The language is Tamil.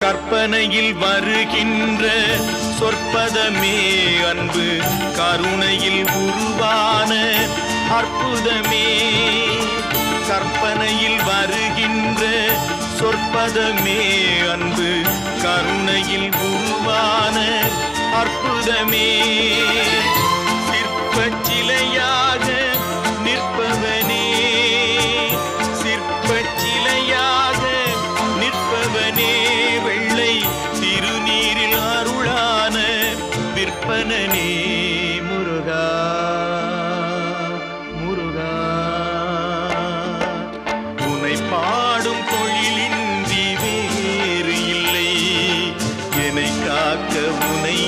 கற்பனையில் வருகின்ற சொற்பதமே அன்பு, கருணையில் உருவான அற்புதமே. கற்பனையில் வருகின்ற சொற்பதமே அன்பு, கருணையில் உருவான அற்புதமே. சிற்பச் சிலையாக நிற்பவனே, சிற்பச் சிலையாக நிற்பவனே, வெள்ளை திருநீரில் அருளான விற்பனனே முருகா முருகா. உன்னை பாடும் தொழிலின்றி வேறு இல்லை, என்னை காக்க உனை